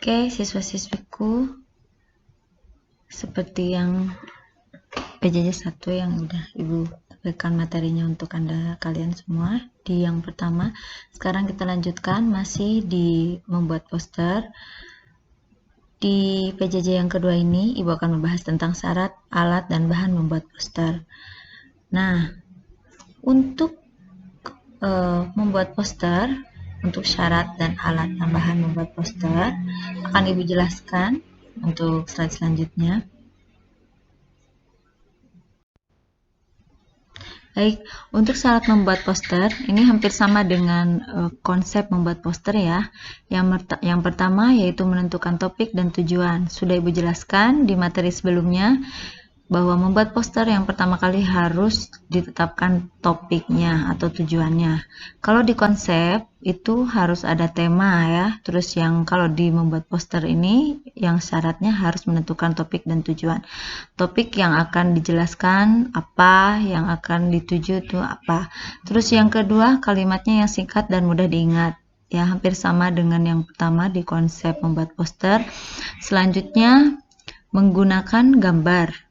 Oke, siswa-siswiku, seperti yang PJJ 1 yang udah Ibu berikan materinya untuk kalian semua di yang pertama. Sekarang kita lanjutkan masih di membuat poster. Di PJJ yang kedua ini Ibu akan membahas tentang syarat, alat, dan bahan membuat poster. Nah, untuk membuat poster, untuk syarat dan alat tambahan membuat poster akan Ibu jelaskan untuk slide selanjutnya. Baik, untuk syarat membuat poster ini hampir sama dengan konsep membuat poster ya. Yang pertama yaitu menentukan topik dan tujuan. Sudah Ibu jelaskan di materi sebelumnya bahwa membuat poster yang pertama kali harus ditetapkan topiknya atau tujuannya. Kalau di konsep itu harus ada tema ya. Terus yang kalau di membuat poster ini yang syaratnya harus menentukan topik dan tujuan. Topik yang akan dijelaskan apa, yang akan dituju itu apa. Terus yang kedua kalimatnya yang singkat dan mudah diingat. Ya, hampir sama dengan yang pertama di konsep membuat poster. Selanjutnya menggunakan gambar.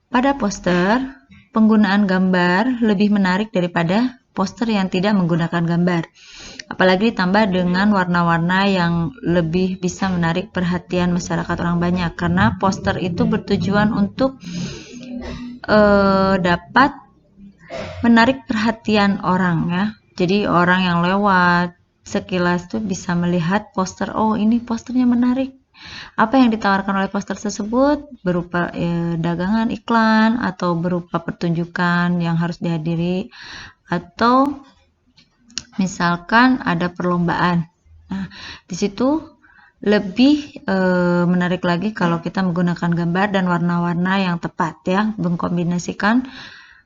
Pada poster, penggunaan gambar lebih menarik daripada poster yang tidak menggunakan gambar. Apalagi ditambah dengan warna-warna yang lebih bisa menarik perhatian masyarakat orang banyak. Karena poster itu bertujuan untuk dapat menarik perhatian orang ya. Jadi orang yang lewat sekilas tuh bisa melihat poster, oh ini posternya menarik. Apa yang ditawarkan oleh poster tersebut berupa dagangan, iklan, atau berupa pertunjukan yang harus dihadiri, atau misalkan ada perlombaan. Nah, di situ lebih menarik lagi kalau kita menggunakan gambar dan warna-warna yang tepat ya, mengkombinasikan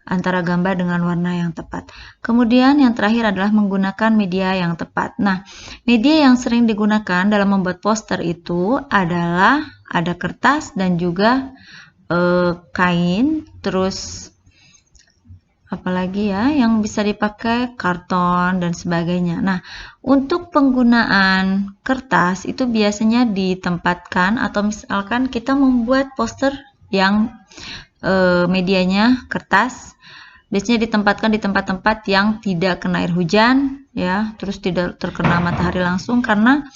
antara gambar dengan warna yang tepat. Kemudian yang terakhir adalah menggunakan media yang tepat. Nah, media yang sering digunakan dalam membuat poster itu adalah ada kertas dan juga kain, terus apalagi ya yang bisa dipakai karton dan sebagainya. Nah, untuk penggunaan kertas itu biasanya ditempatkan atau misalkan kita membuat poster yang medianya kertas, biasanya ditempatkan di tempat-tempat yang tidak kena air hujan ya, terus tidak terkena matahari langsung, karena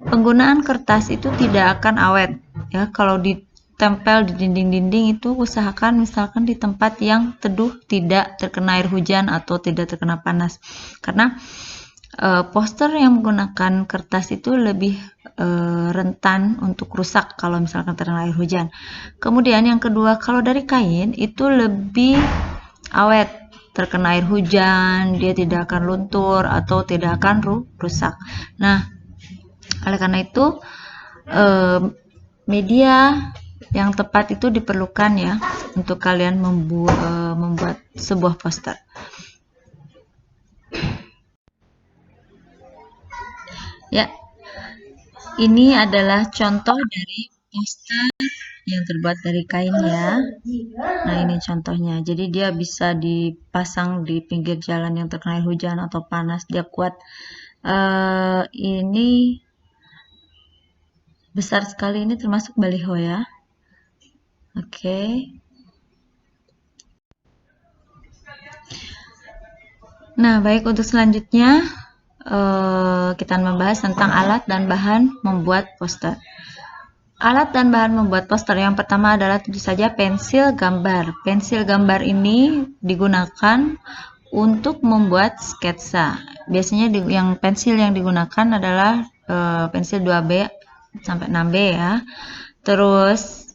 penggunaan kertas itu tidak akan awet ya. Kalau ditempel di dinding-dinding itu usahakan misalkan di tempat yang teduh, tidak terkena air hujan atau tidak terkena panas, karena poster yang menggunakan kertas itu lebih rentan untuk rusak kalau misalkan terkena air hujan. Kemudian yang kedua, kalau dari kain itu lebih awet, terkena air hujan dia tidak akan luntur atau tidak akan rusak. Nah, oleh karena itu media yang tepat itu diperlukan ya untuk kalian membuat sebuah poster. Ya, ini adalah contoh dari poster yang terbuat dari kain ya. Nah, ini contohnya. Jadi dia bisa dipasang di pinggir jalan yang terkena air hujan atau panas, dia kuat. Ini besar sekali, ini termasuk baliho ya. Oke. Nah, baik, untuk selanjutnya kita membahas tentang alat dan bahan membuat poster. Alat dan bahan membuat poster yang pertama adalah tentu saja pensil gambar. Pensil gambar ini digunakan untuk membuat sketsa. Biasanya yang pensil yang digunakan adalah pensil 2B sampai 6B ya. Terus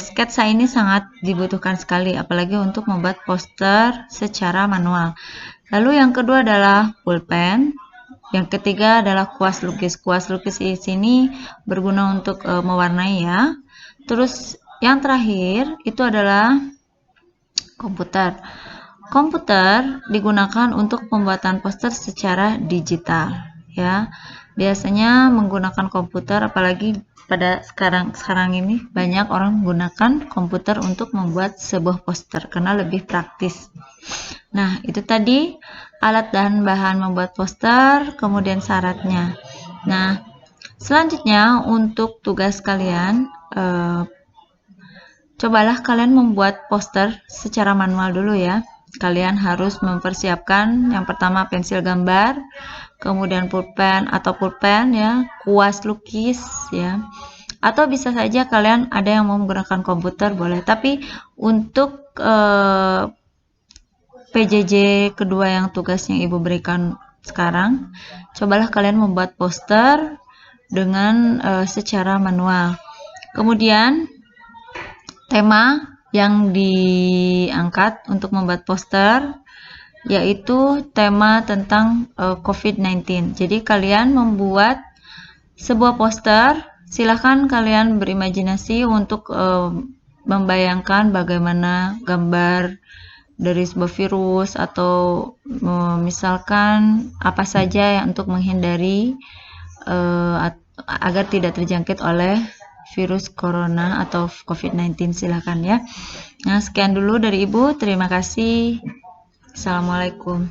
sketsa ini sangat dibutuhkan sekali, apalagi untuk membuat poster secara manual. Lalu yang kedua adalah pulpen. Yang ketiga adalah kuas lukis. Kuas lukis di sini berguna untuk mewarnai ya. Terus yang terakhir itu adalah komputer. Komputer digunakan untuk pembuatan poster secara digital ya. Biasanya menggunakan komputer, apalagi pada sekarang ini banyak orang menggunakan komputer untuk membuat sebuah poster karena lebih praktis. Nah, itu tadi alat dan bahan membuat poster, kemudian syaratnya. Nah, selanjutnya untuk tugas kalian, cobalah kalian membuat poster secara manual dulu ya. Kalian harus mempersiapkan yang pertama pensil gambar, kemudian pulpen atau pulpen ya, kuas lukis ya. Atau bisa saja kalian ada yang mau menggunakan komputer boleh, tapi untuk PJJ kedua yang tugas yang Ibu berikan sekarang, cobalah kalian membuat poster dengan secara manual. Kemudian tema yang diangkat untuk membuat poster yaitu tema tentang COVID-19. Jadi kalian membuat sebuah poster, silahkan kalian berimajinasi untuk membayangkan bagaimana gambar dari sebuah virus atau misalkan apa saja yang untuk menghindari agar tidak terjangkit oleh virus corona atau COVID-19, silahkan ya. Nah, sekian dulu dari Ibu, terima kasih. Assalamualaikum.